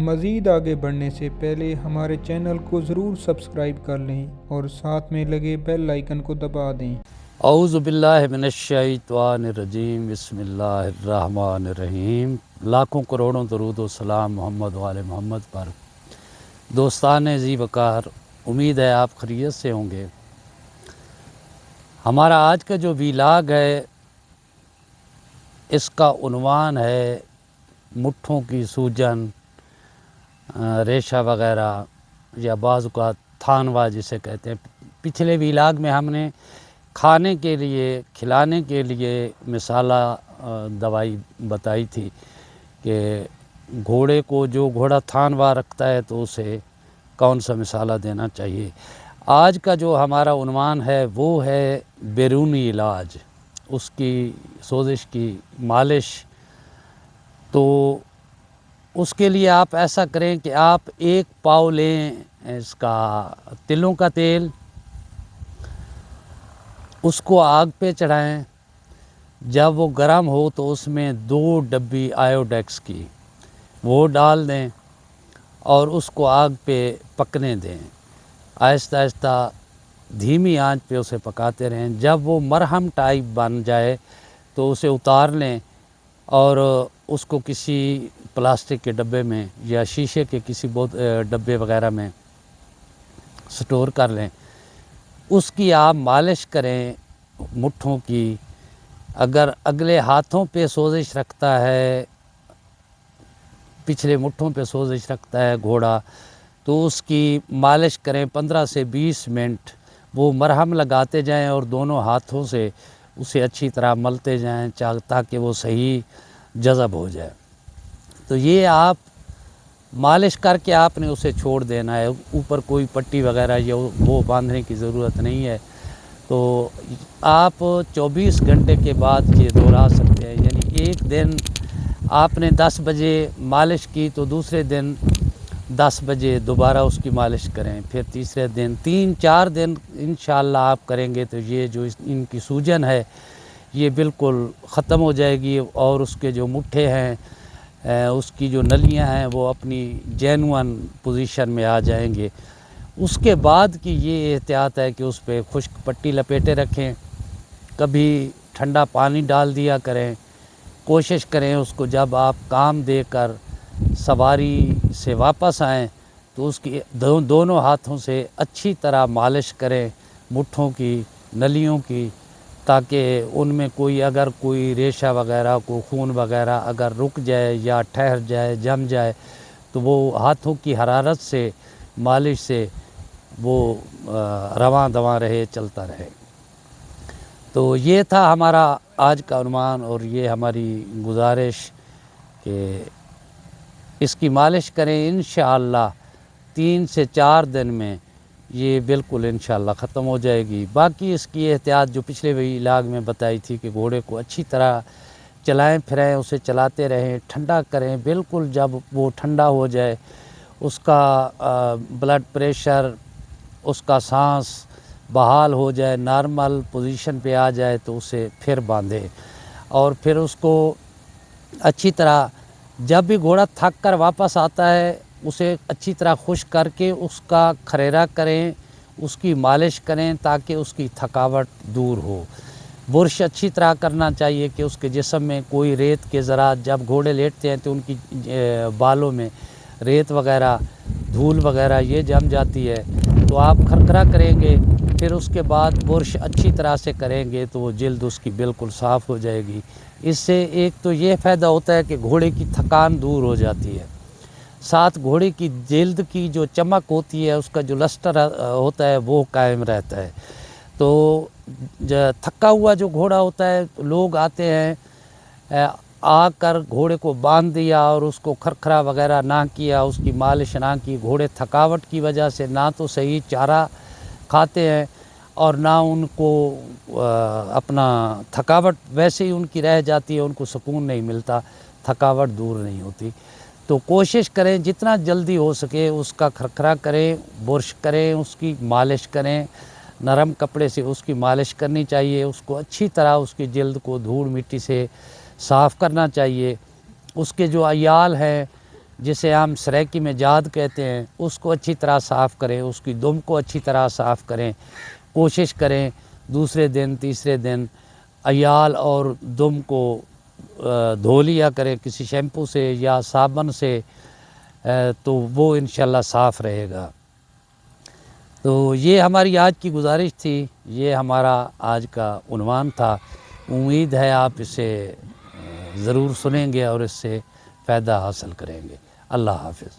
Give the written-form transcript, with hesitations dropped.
مزید آگے بڑھنے سے پہلے ہمارے چینل کو ضرور سبسکرائب کر لیں اور ساتھ میں لگے بیل آئیکن کو دبا دیں۔ اعوذ باللہ من الشیطان الرجیم، بسم اللہ الرحمن الرحیم۔ لاکھوں کروڑوں درود و سلام محمد وآل محمد پر۔ دوستان ذی وقار، امید ہے آپ خیریت سے ہوں گے۔ ہمارا آج کا جو ویلاگ ہے اس کا عنوان ہے مٹھوں کی سوجن، ریشہ وغیرہ یا بعض اوقات تھانوا جسے کہتے ہیں۔ پچھلے ویلاگ میں ہم نے کھانے کے لیے، کھلانے کے لیے مثالہ دوائی بتائی تھی کہ گھوڑے کو، جو گھوڑا تھانوا رکھتا ہے تو اسے کون سا مثالہ دینا چاہیے۔ آج کا جو ہمارا عنوان ہے وہ ہے بیرونی علاج، اس کی سوزش کی مالش۔ تو اس کے لیے آپ ایسا کریں کہ آپ 1 پاؤ لیں اس کا تلوں کا تیل، اس کو آگ پہ چڑھائیں۔ جب وہ گرم ہو تو اس میں 2 ڈبی آیوڈیکس کی وہ ڈال دیں اور اس کو آگ پہ پکنے دیں۔ آہستہ آہستہ دھیمی آنچ پہ اسے پکاتے رہیں۔ جب وہ مرہم ٹائپ بن جائے تو اسے اتار لیں اور اس کو کسی پلاسٹک کے ڈبے میں یا شیشے کے کسی ڈبے وغیرہ میں سٹور کر لیں۔ اس کی آپ مالش کریں مٹھوں کی۔ اگر اگلے ہاتھوں پہ سوزش رکھتا ہے، پچھلے مٹھوں پہ سوزش رکھتا ہے گھوڑا، تو اس کی مالش کریں 15 سے 20 منٹ۔ وہ مرہم لگاتے جائیں اور دونوں ہاتھوں سے اسے اچھی طرح ملتے جائیں تاکہ وہ صحیح جذب ہو جائے۔ تو یہ آپ مالش کر کے آپ نے اسے چھوڑ دینا ہے، اوپر کوئی پٹی وغیرہ یا وہ باندھنے کی ضرورت نہیں ہے۔ تو آپ 24 گھنٹے کے بعد یہ دہرا سکتے ہیں، یعنی ایک دن آپ نے 10 بجے مالش کی تو دوسرے دن 10 بجے دوبارہ اس کی مالش کریں، پھر تیسرے دن 3-4 دن انشاءاللہ آپ کریں گے تو یہ جو ان کی سوجن ہے یہ بالکل ختم ہو جائے گی، اور اس کے جو مٹھے ہیں، اس کی جو نلیاں ہیں وہ اپنی جینون پوزیشن میں آ جائیں گے۔ اس کے بعد کی یہ احتیاط ہے کہ اس پہ خشک پٹی لپیٹے رکھیں، کبھی ٹھنڈا پانی ڈال دیا کریں۔ کوشش کریں اس کو جب آپ کام دے کر سواری سے واپس آئیں تو اس کی دونوں ہاتھوں سے اچھی طرح مالش کریں مٹھوں کی، نلیوں کی، تاکہ ان میں اگر کوئی ریشہ وغیرہ، کوئی خون وغیرہ اگر رک جائے یا ٹھہر جائے، جم جائے تو وہ ہاتھوں کی حرارت سے، مالش سے وہ رواں دواں رہے، چلتا رہے۔ تو یہ تھا ہمارا آج کا عنوان اور یہ ہماری گزارش کہ اس کی مالش کریں۔ انشاءاللہ 3 سے 4 دن میں یہ بالکل انشاءاللہ ختم ہو جائے گی۔ باقی اس کی احتیاط جو پچھلے ویلاگ میں بتائی تھی کہ گھوڑے کو اچھی طرح چلائیں پھریں، اسے چلاتے رہیں، ٹھنڈا کریں۔ بالکل جب وہ ٹھنڈا ہو جائے، اس کا بلڈ پریشر، اس کا سانس بحال ہو جائے، نارمل پوزیشن پہ آ جائے تو اسے پھر باندھیں، اور پھر اس کو اچھی طرح، جب بھی گھوڑا تھک کر واپس آتا ہے اسے اچھی طرح خشک کر کے اس کا خریرہ کریں، اس کی مالش کریں تاکہ اس کی تھکاوٹ دور ہو۔ برش اچھی طرح کرنا چاہیے کہ اس کے جسم میں کوئی ریت کے ذرات، جب گھوڑے لیٹتے ہیں تو ان کی بالوں میں ریت وغیرہ، دھول وغیرہ یہ جم جاتی ہے، تو آپ کھرکھرا کریں گے، پھر اس کے بعد برش اچھی طرح سے کریں گے تو وہ جلد اس کی بالکل صاف ہو جائے گی۔ اس سے ایک تو یہ فائدہ ہوتا ہے کہ گھوڑے کی تھکان دور ہو جاتی ہے، ساتھ گھوڑے کی جلد کی جو چمک ہوتی ہے، اس کا جو لسٹر ہوتا ہے وہ قائم رہتا ہے۔ تو تھکا ہوا جو گھوڑا ہوتا ہے، لوگ آتے ہیں، آ کر گھوڑے کو باندھ دیا اور اس کو کھرکھرا وغیرہ نہ کیا، اس کی مالش نہ کی، گھوڑے تھکاوٹ کی وجہ سے نہ تو صحیح چارہ کھاتے ہیں اور نہ ان کو اپنا تھکاوٹ ویسے ہی ان کی رہ جاتی ہے، ان کو سکون نہیں ملتا، تھکاوٹ دور نہیں ہوتی۔ تو کوشش کریں جتنا جلدی ہو سکے اس کا کھرکھرا کریں، برش کریں، اس کی مالش کریں، نرم کپڑے سے اس کی مالش کرنی چاہیے، اس کو اچھی طرح اس کی جلد کو دھول مٹی سے صاف کرنا چاہیے۔ اس کے جو عیال ہیں جسے ہم سریکی میں جاد کہتے ہیں، اس کو اچھی طرح صاف کریں، اس کی دم کو اچھی طرح صاف کریں، کوشش کریں دوسرے دن تیسرے دن عیال اور دم کو دھو لیا کریں کسی شیمپو سے یا صابن سے، تو وہ انشاءاللہ صاف رہے گا۔ تو یہ ہماری آج کی گزارش تھی، یہ ہمارا آج کا عنوان تھا۔ امید ہے آپ اسے ضرور سنیں گے اور اس سے فائدہ حاصل کریں گے۔ اللہ حافظ۔